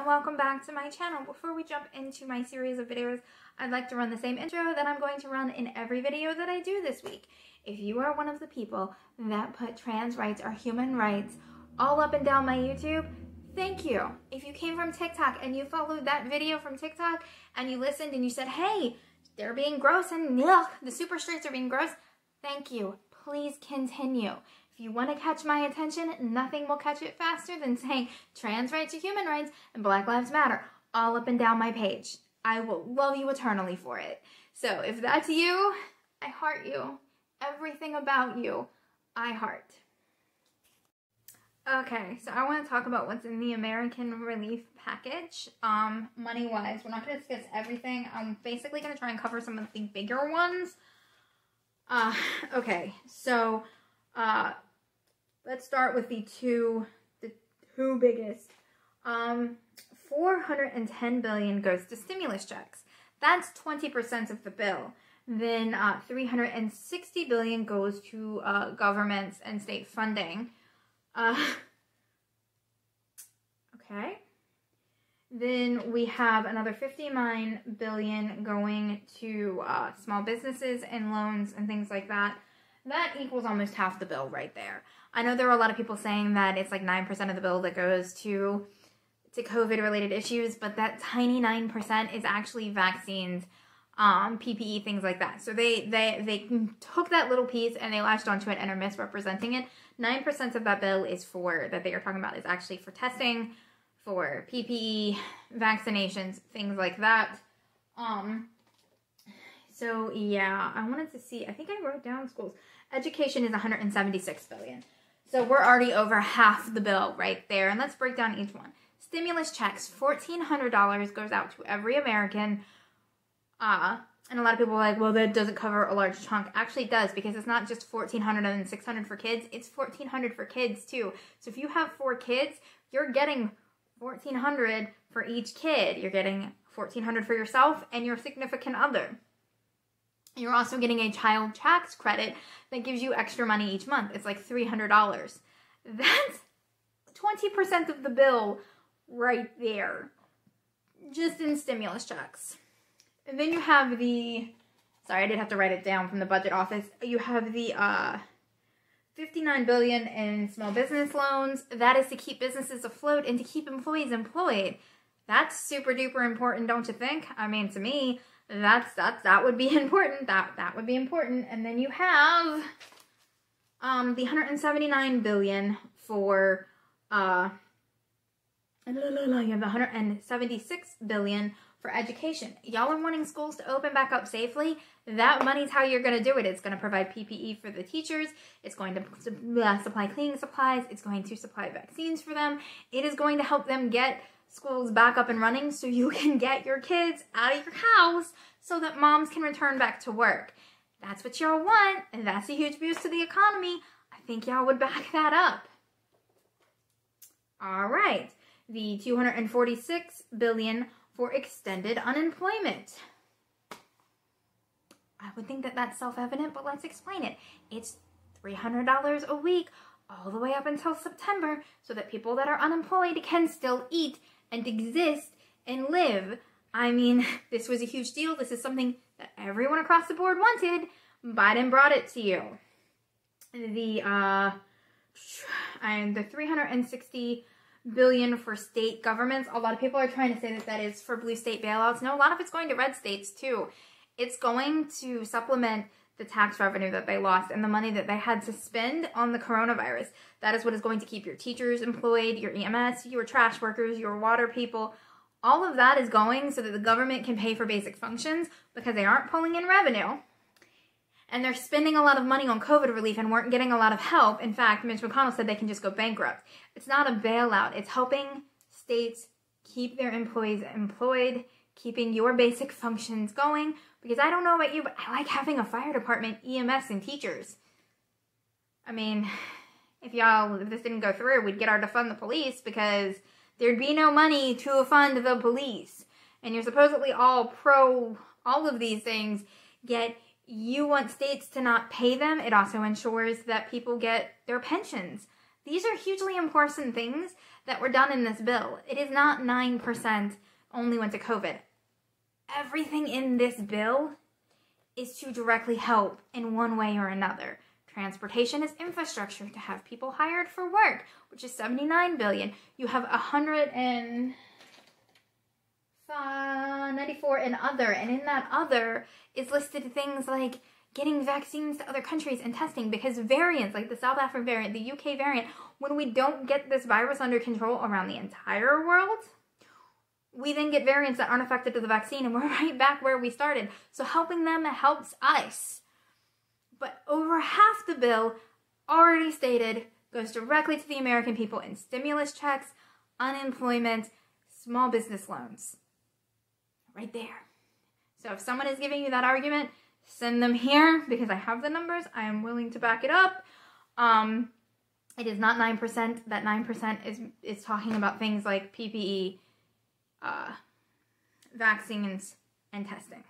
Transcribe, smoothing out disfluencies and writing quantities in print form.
and welcome back to my channel. Before we jump into my series of videos, I'd like to run the same intro that I'm going to run in every video that I do this week. If you are one of the people that put trans rights or human rights all up and down my YouTube, thank you. If you came from TikTok and you followed that video from TikTok and you listened and you said, hey, they're being gross and ugh, the super straights are being gross, thank you. Please continue. If you want to catch my attention, nothing will catch it faster than saying trans rights or human rights and Black Lives Matter all up and down my page. I will love you eternally for it. So if that's you, I heart you. Everything about you, I heart. Okay, so I want to talk about what's in the American Relief Package. Money-wise, we're not going to discuss everything. I'm basically going to try and cover some of the bigger ones. Okay, so let's start with the two biggest. $410 billion goes to stimulus checks. That's 20% of the bill. Then $360 billion goes to governments and state funding. Okay. Then we have another $59 billion going to small businesses and loans and things like that. That equals almost half the bill right there. I know there are a lot of people saying that it's like 9% of the bill that goes to COVID-related issues, but that tiny 9% is actually vaccines, PPE, things like that. So they took that little piece and they latched onto it and are misrepresenting it. 9% of that bill is that they are talking about is actually for testing, for PPE, vaccinations, things like that. So yeah, I wanted to see, I think I wrote down schools. Education is $176 billion. So we're already over half the bill right there. And let's break down each one. Stimulus checks, $1,400 goes out to every American. And a lot of people are like, well, that doesn't cover a large chunk. Actually, it does, because it's not just $1,400 and $600 for kids. It's $1,400 for kids, too. So if you have 4 kids, you're getting $1,400 for each kid. You're getting $1,400 for yourself and your significant other. You're also getting a child tax credit that gives you extra money each month. It's like $300. That's 20% of the bill right there, just in stimulus checks. And then you have sorry, I did have to write it down from the budget office. You have the $59 billion in small business loans. That is to keep businesses afloat and to keep employees employed. That's super duper important, don't you think? I mean, to me, that would be important. That would be important. And then you have the $179 billion for you have the $176 billion for education. Y'all are wanting schools to open back up safely. That money's how you're going to do it. It's going to provide PPE for the teachers. It's going to supply cleaning supplies. It's going to supply vaccines for them. It is going to help them get schools back up and running so you can get your kids out of your house so that moms can return back to work. That's what y'all want, and that's a huge boost to the economy. I think y'all would back that up. All right, the $246 billion for extended unemployment. I would think that that's self-evident, but let's explain it. It's $300 a week all the way up until September so that people that are unemployed can still eat and exist and live. I mean, this was a huge deal. This is something that everyone across the board wanted. Biden brought it to you. The $360 billion for state governments. A lot of people are trying to say that that is for blue state bailouts. No, a lot of it's going to red states too. It's going to supplement the tax revenue that they lost and the money that they had to spend on the coronavirus. That is what is going to keep your teachers employed, your EMS, your trash workers, your water people. All of that is going so that the government can pay for basic functions because they aren't pulling in revenue. And they're spending a lot of money on COVID relief and weren't getting a lot of help. In fact, Mitch McConnell said they can just go bankrupt. It's not a bailout. It's helping states keep their employees employed, keeping your basic functions going. Because I don't know about you, but I like having a fire department, EMS, and teachers. I mean, if this didn't go through, we'd get our defund the police because there'd be no money to fund the police. And you're supposedly all pro all of these things, yet you want states to not pay them. It also ensures that people get their pensions. These are hugely important things that were done in this bill. It is not 9% only went to COVID. Everything in this bill is to directly help in one way or another. Transportation is infrastructure to have people hired for work, which is $79 billion. You have $194 in other, and in that other is listed things like getting vaccines to other countries and testing, because variants like the South African variant, the UK variant, when we don't get this virus under control around the entire world, we then get variants that aren't affected to the vaccine, and we're right back where we started. So helping them helps us. But over half the bill, already stated, goes directly to the American people in stimulus checks, unemployment, small business loans. Right there. So if someone is giving you that argument, send them here, because I have the numbers. I am willing to back it up. It is not 9%. That 9% is talking about things like PPE, vaccines, and testing.